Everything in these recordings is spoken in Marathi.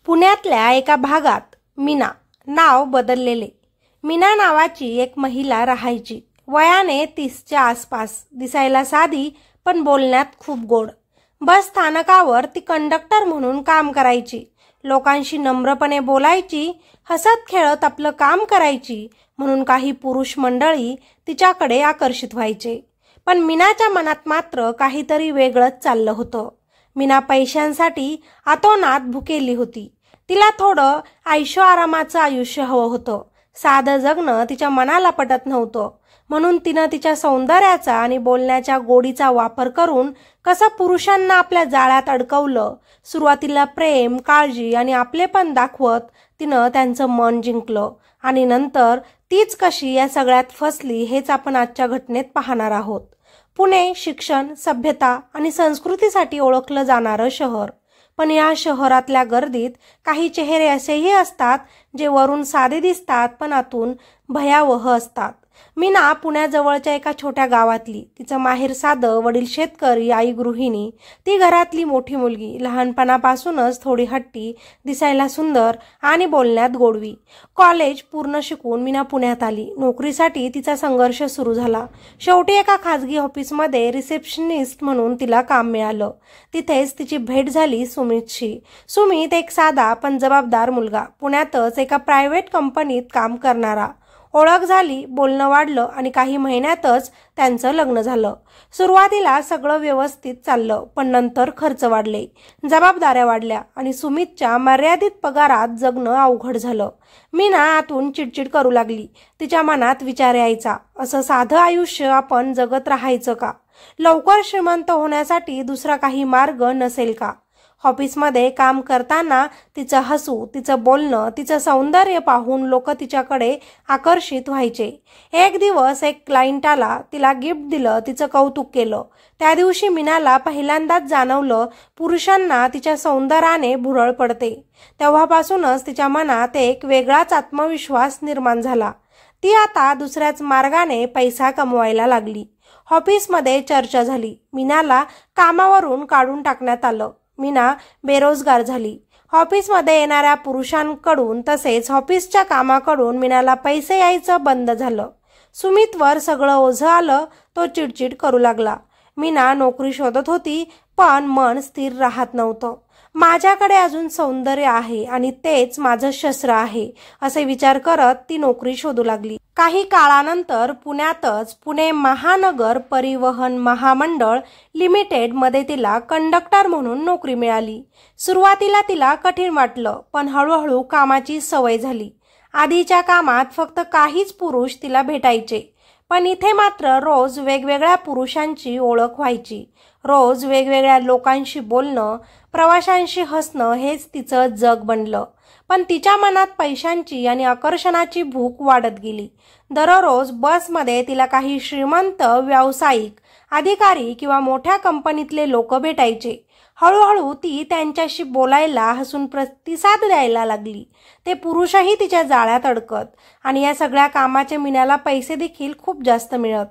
पुण्यातल्या एका भागात मीना, नाव बदललेले, मीना नावाची एक महिला राहायची. वयाने 30च्या आसपास, दिसायला साधी पण बोलण्यात खूप गोड. बस स्थानकावर ती कंडक्टर म्हणून काम करायची. लोकांशी नम्रपणे बोलायची, हसत खेळत आपलं काम करायची, म्हणून काही पुरुष मंडळी तिच्याकडे आकर्षित व्हायचे. पण मीनाच्या मनात मात्र काहीतरी वेगळंच चाललं होतं. मीना पैशांसाठी आतोनात भुकेली होती. तिला थोडं ऐशो आरामाचं आयुष्य हवं होतं. साधं जगणं तिच्या मनाला पटत नव्हतं. म्हणून तिनं तिच्या सौंदर्याचा आणि बोलण्याच्या गोडीचा वापर करून कसं पुरुषांना आपल्या जाळ्यात अडकवलं. सुरुवातीला प्रेम, काळजी आणि आपलेपण दाखवत तिनं त्यांचं मन जिंकलं आणि नंतर तीच कशी या सगळ्यात फसली हेच आपण आजच्या घटनेत पाहणार आहोत. पुणे शिक्षण, सभ्यता आणि संस्कृतीसाठी ओळखलं जाणारं शहर. पण या शहरातल्या गर्दीत काही चेहरे असेही असतात जे वरून साधे दिसतात पण आतून भयावह असतात. मीना पुण्याजवळच्या एका छोट्या गावातली. तिचं माहेर साधं, वडील शेतकरी, आई गृहिणी. ती घरातली मोठी मुलगी. लहानपणापासूनच थोडी हट्टी, दिसायला सुंदर आणि बोलण्यात गोडवी. कॉलेज पूर्ण शिकून मीना पुण्यात आली. नोकरीसाठी तिचा संघर्ष सुरू झाला. शेवटी एका खाजगी ऑफिसमध्ये रिसेप्शनिस्ट म्हणून तिला काम मिळालं. तिथेच तिची भेट झाली सुमितशी. सुमित एक साधा पण जबाबदार मुलगा, पुण्यातच एका प्रायव्हेट कंपनीत काम करणारा. ओळख झाली, बोलणं वाढलं आणि काही महिन्यातच त्यांचं लग्न झालं. सुरुवातीला सगळं व्यवस्थित चाललं, पण नंतर खर्च वाढले, जबाबदाऱ्या वाढल्या आणि सुमितच्या मर्यादित पगारात जगणं अवघड झालं. मीना आतून चिडचिड करू लागली. तिच्या मनात विचार यायचा, असं साधं आयुष्य आपण जगत राहायचं का? लवकर श्रीमंत होण्यासाठी दुसरा काही मार्ग नसेल का? ऑफिसमध्ये काम करताना तिचं हसू, तिचं बोलणं, तिचं सौंदर्य पाहून लोक तिच्याकडे आकर्षित व्हायचे. एक दिवस एक क्लायंट आला, तिला गिफ्ट दिलं, तिचं कौतुक केलं. त्या दिवशी मीनाला पहिल्यांदाच जाणवलं पुरुषांना तिच्या सौंदर्याने भुरळ पडते. तेव्हापासूनच तिच्या मनात एक वेगळाच आत्मविश्वास निर्माण झाला. ती आता दुसऱ्याच मार्गाने पैसा कमवायला लागली. ऑफिसमध्ये चर्चा झाली. मीनाला कामावरून काढून टाकण्यात आलं. मीना बेरोजगार झाली. ऑफिसमध्ये येणाऱ्या पुरुषांकडून तसेच ऑफिसच्या कामाकडून मीनाला पैसे यायचं बंद झालं. सुमितवर सगळं ओझं आलं. तो चिडचिड करू लागला. मीना नोकरी शोधत होती, पण मन स्थिर राहत नव्हतं. माझ्याकडे अजून सौंदर्य आहे आणि तेच माझं शस्त्र आहे, असे विचार करत ती नोकरी शोधू लागली. काही काळानंतर पुण्यातच पुणे महानगर परिवहन महामंडळ लिमिटेड मध्ये तिला कंडक्टर म्हणून नोकरी मिळाली. सुरुवातीला तिला कठीण वाटलं, पण हळूहळू कामाची सवय झाली. आधीच्या कामात फक्त काहीच पुरुष तिला भेटायचे, पण इथे मात्र रोज वेगवेगळ्या पुरुषांची ओळख व्हायची. रोज वेगवेगळ्या लोकांशी बोलणं, प्रवाशांशी हसणं हेच तिचं जग बनलं. पण तिच्या मनात पैशांची आणि आकर्षणाची भूक वाढत गेली. दररोज बसमध्ये तिला काही श्रीमंत, व्यावसायिक, अधिकारी किंवा मोठ्या कंपनीतले लोक भेटायचे. हळूहळू ती त्यांच्याशी बोलायला, हसून प्रतिसाद द्यायला लागली. ते पुरुषही तिच्या जाळ्यात अडकत आणि या सगळ्या कामाचे मीनाला पैसे देखील खूप जास्त मिळत.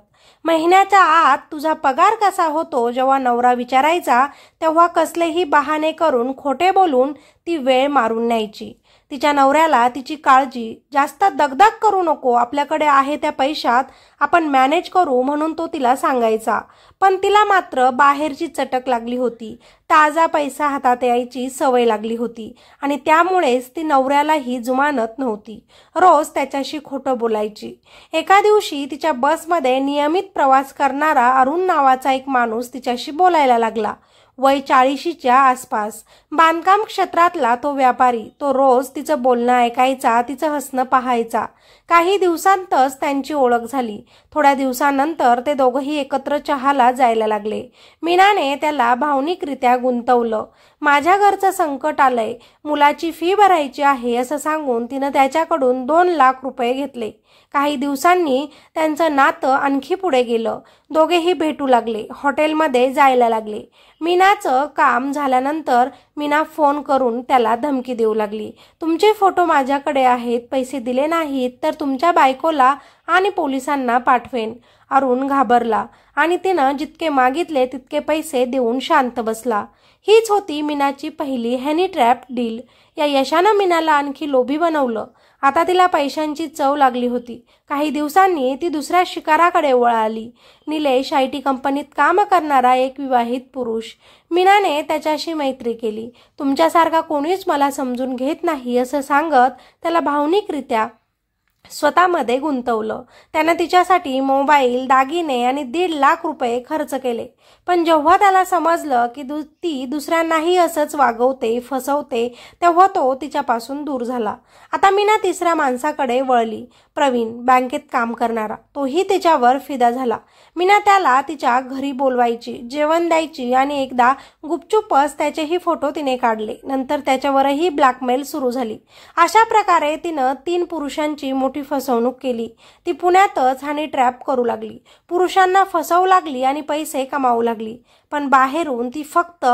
महिन्याच्या आत तुझा पगार कसा होतो जेव्हा नवरा विचारायचा, तेव्हा कसलेही बहाणे करून, खोटे बोलून ती वेळ मारून न्यायची. तिच्या नवऱ्याला तिची काळजी, जास्त दगदग करू नको, आपल्याकडे आहे त्या पैशात आपण मॅनेज करू म्हणून तो तिला सांगायचा. पण तिला मात्र बाहेरची चटक लागली होती. ताजा पैसा हातात यायची सवय लागली होती आणि त्यामुळेच ती नवऱ्यालाही जुमानत नव्हती. रोज त्याच्याशी खोटं बोलायची. एका दिवशी तिच्या बसमध्ये नियमित प्रवास करणारा अरुण नावाचा एक माणूस तिच्याशी बोलायला लागला. वय 40च्या आसपास, बांधकाम क्षेत्रातला तो व्यापारी. तो रोज तिचं बोलणं ऐकायचा, तिचं हसणं पाहायचा. काही दिवसांतच त्यांची ओळख झाली. थोड्या दिवसानंतर ते दोघंही एकत्र चहाला जायला लागले. मीनाने त्याला भावनिकरित्या गुंतवलं. माझ्या घरचं संकट आलंय, मुलाची फी भरायची आहे असं सांगून तिनं त्याच्याकडून 2 लाख रुपये घेतले. काही दिवसांनी त्यांचं नातं आणखी पुढे गेलं. दोघेही भेटू लागले, हॉटेलमध्ये जायला लागले. मीनाचं काम झाल्यानंतर मीना फोन करून त्याला धमकी देऊ लागली. तुमचे फोटो माझ्याकडे आहेत, पैसे दिले नाहीत तर तुमच्या बायकोला आणि पोलिसांना पाठवेन. अरुण घाबरला आणि तिनं जितके मागितले तितके पैसे देऊन शांत बसला. हीच होती मीनाची पहिली हनी ट्रॅप डील. या यशानं मीनाला आणखी लोभी बनवलं. आता तिला पैशांची चव लागली होती. काही दिवसांनी ती दुसऱ्या शिकाराकडे वळाली. निलेश IT कंपनीत काम करणारा एक विवाहित पुरुष. मीनाने त्याच्याशी मैत्री केली. तुमच्यासारखा कोणीच मला समजून घेत नाही असं सांगत त्याला भावनिकरित्या स्वतःमध्ये गुंतवलं. त्यानं तिच्यासाठी मोबाईल, दागिने आणि 1.5 लाख रुपये खर्च केले. पण जेव्हा त्याला समजलं की ती दुसऱ्यांनाही असंच वागवते, फसवते, तेव्हा तो तिच्यापासून दूर झाला. आता मीना तिसऱ्या माणसाकडे वळली. प्रवीण, बँकेत काम करणारा. तोही तिच्यावर फिदा झाला. मीना त्याला तिच्या घरी बोलवायची, जेवण द्यायची आणि एकदा गुपचूपच त्याचेही फोटो तिने काढले. नंतर त्याच्यावरही ब्लॅकमेल सुरू झाली. अशा प्रकारे तिनं 3 पुरुषांची मोठी फसवणूक केली. ती पुण्यातच हनी ट्रॅप करू लागली. पुरुषांना फसवू लागली आणि पैसे कमावू लागली. पण बाहेरून ती फक्त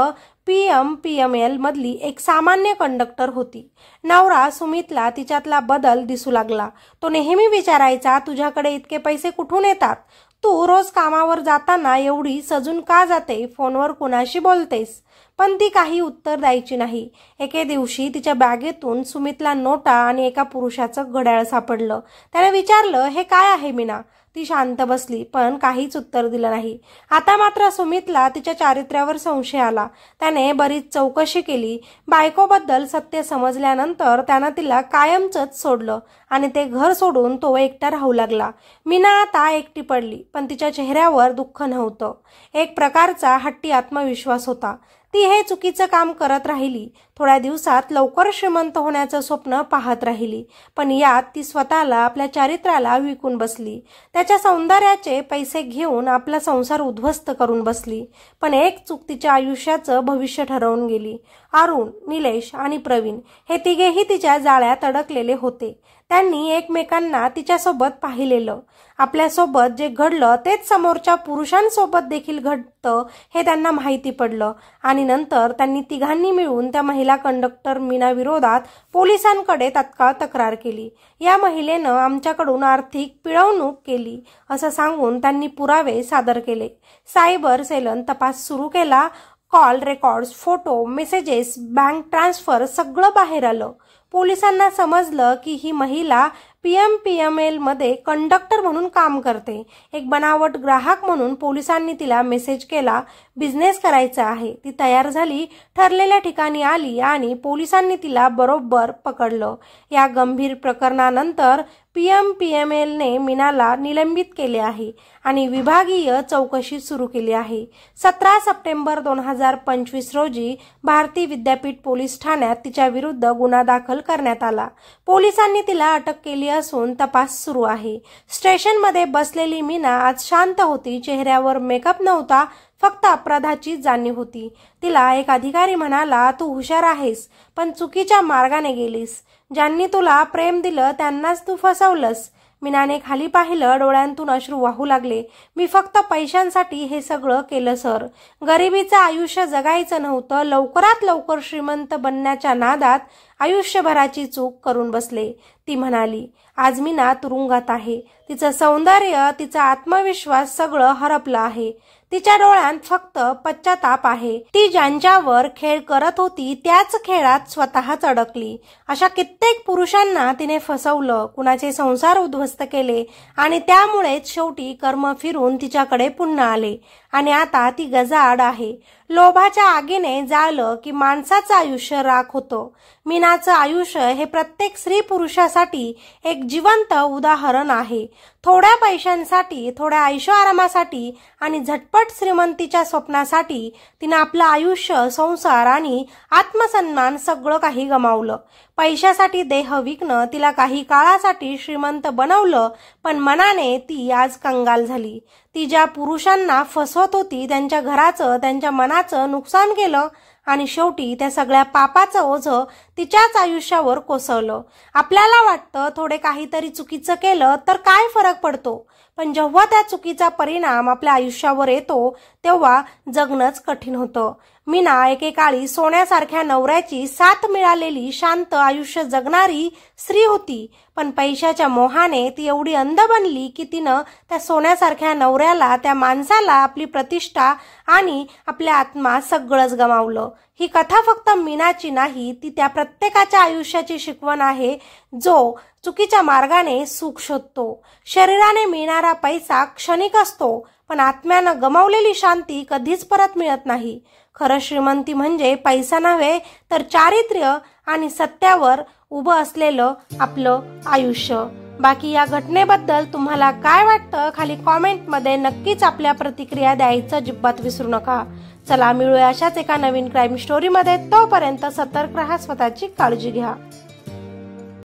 PMPML मधली एक सामान्य कंडक्टर होती. नवरा सुमितला तिच्यातला बदल दिसू लागला. तो नेहमी विचारायचा, तुझ्याकडे इतके पैसे कुठून येतात? तू रोज कामावर जाताना एवढी सजून का जाते? फोनवर कुणाशी बोलतेस? पण ती काही उत्तर द्यायची नाही. एके दिवशी तिच्या बॅगेतून सुमितला नोटा आणि एका पुरुषाचं घड्याळ सापडलं. त्याने विचारलं, हे काय आहे मीना? ती शांत बसली, पण काहीच उत्तर दिलं नाही. आता मात्र सुमितला तिच्या चारित्र्यावर संशय आला. त्याने बरीच चौकशी केली. बायकोबद्दल सत्य समजल्यानंतर त्यानं तिला कायमचंच सोडलं आणि ते घर सोडून तो एकटा राहू लागला. मीना आता एकटी पडली, पण तिच्या चेहऱ्यावर दुःख नव्हतं. एक प्रकारचा हट्टी आत्मविश्वास होता. ती हे चुकीचं काम करत राहिली. थोड्या दिवसात लवकर श्रीमंत होण्याचं स्वप्न पाहत राहिली. पण यात ती स्वतःला, आपल्या चारित्र्याला विकून बसली. त्याच्या सौंदर्याचे पैसे घेऊन आपला संसार उद्ध्वस्त करून बसली. पण एक चूक तिच्या आयुष्याचं भविष्य ठरवून गेली. अरुण, निलेश आणि प्रवीण हे तिघेही तिच्या जाळ्यात अडकलेले होते. त्यांनी एकमेकांना तिच्यासोबत पाहिलेलं. आपल्यासोबत जे घडलं तेच समोरच्या पुरुषांसोबत देखील घडतं हे त्यांना माहिती पडलं. आणि नंतर त्यांनी तिघांनी मिळून त्या महिला कंडक्टर मीना विरोधात पोलिसांकडे तत्काळ तक्रार केली. या महिलेनं आमच्याकडून आर्थिक पिळवणूक केली असं सांगून त्यांनी पुरावे सादर केले. सायबर सेलन तपास सुरू केला. Call records, photo, messages, bank transfer सगळं बाहेर आलं. पोलिसांना समजलं की ही महिला PMPML मध्ये कंडक्टर म्हणून काम करते. एक बनावट ग्राहक म्हणून पोलिसांनी तिला मेसेज केला, बिझनेस करायचा आहे. ती तयार झाली, ठरलेल्या ठिकाणी आली आणि पोलिसांनी तिला बरोबर पकडलं. या गंभीर प्रकरणानंतर PMPML ने मीनाला निलंबित केले आहे आणि विभागीय चौकशी सुरू केली आहे. 17 सप्टेंबर 2025 रोजी भारती विद्यापीठ पोलीस ठाण्यात तिच्या विरुद्ध गुन्हा दाखल करण्यात आला. पोलिसांनी तिला अटक केली असून तपास सुरू आहे. स्टेशनमध्ये बसलेली मीना आज शांत होती. चेहऱ्यावर मेकअप नव्हता, फक्त अपराधाची जाणीव होती. तिला एक अधिकारी म्हणाला, तू हुशार आहेस, पण चुकीच्या मार्गाने गेलीस. ज्यांनी तुला प्रेम दिलं त्यांनाच तू फसवलंस. मीनाने खाली पाहिलं. डोळ्यांतून अश्रू वाहू लागले. मी फक्त पैशांसाठी हे सगळं केलं सर. गरिबीचं आयुष्य जगायचं नव्हतं. लवकरात लवकर श्रीमंत बनण्याच्या नादात आयुष्यभराची चूक करून बसले. ती म्हणाली, आज मीना तुरुंगात आहे. तिचं सौंदर्य, तिचा आत्मविश्वास सगळं हरपलं आहे. तिच्या डोळ्यात फक्त पश्चाताप आहे. ती ज्यांच्यावर खेळ करत होती त्याच खेळात स्वतःच अडकली. अशा कित्येक पुरुषांना तिने फसवलं, कुणाचे संसार उद्ध्वस्त केले आणि त्यामुळेच शेवटी कर्म फिरून तिच्याकडे पुन्हा आले आणि आता ती गजाआड आहे. लोभाच्या आगीने जाळलं की माणसाचं आयुष्य राख होतं. मीनाचं आयुष्य हे प्रत्येक स्त्री पुरुषासाठी एक जिवंत उदाहरण आहे. थोड्या पैशांसाठी, थोड्या ऐशोआरामासाठी आणि झटपट श्रीमंतीच्या स्वप्नासाठी तिनं आपलं आयुष्य, संसार आणि आत्मसन्मान सगळं काही गमावलं. पैशासाठी देह विकणं तिला काही काळासाठी श्रीमंत बनवलं, पण मनाने ती आज कंगाल झाली. ती ज्या पुरुषांना फसवत होती त्यांच्या घराचं, त्यांच्या मनाचं नुकसान केलं आणि शेवटी त्या सगळ्या पापाचं ओझं तिच्याच आयुष्यावर कोसळलं. आपल्याला वाटतं थोडे काहीतरी चुकीचं केलं तर काय फरक पडतो, पण जेव्हा त्या चुकीचा परिणाम आपल्या आयुष्यावर येतो तेव्हा जगणंच कठीण होतं. मीना एकेकाळी सोन्यासारख्या नवऱ्याची साथ मिळालेली शांत आयुष्य जगणारी स्त्री होती. पण पैशाच्या मोहाने ती एवढी अंध बनली की तिनं त्या सोन्यासारख्या नवऱ्याला, त्या माणसाला, आपली प्रतिष्ठा आणि आपल्या आत्मा सगळंच गमावलं. ही कथा फक्त मीनाची नाही, ती त्या प्रत्येकाच्या आयुष्याची शिकवण आहे जो चुकीच्या मार्गाने सुख शोधतो. शरीराने मिळणारा पैसा क्षणिक असतो, पण आत्म्यानं गमावलेली शांती कधीच परत मिळत नाही. खरं श्रीमंती म्हणजे पैसा नव्हे तर चारित्र्य आणि सत्यावर उभं असलेलं आपलं आयुष्य. बाकी या घटनेबद्दल तुम्हाला काय वाटतं खाली कॉमेंटमध्ये नक्कीच आपल्या प्रतिक्रिया द्यायचं अजिबात विसरू नका. चला मिळूया अशाच एका नवीन क्राईम स्टोरीमध्ये. तोपर्यंत सतर्क राहा, स्वतःची काळजी घ्या.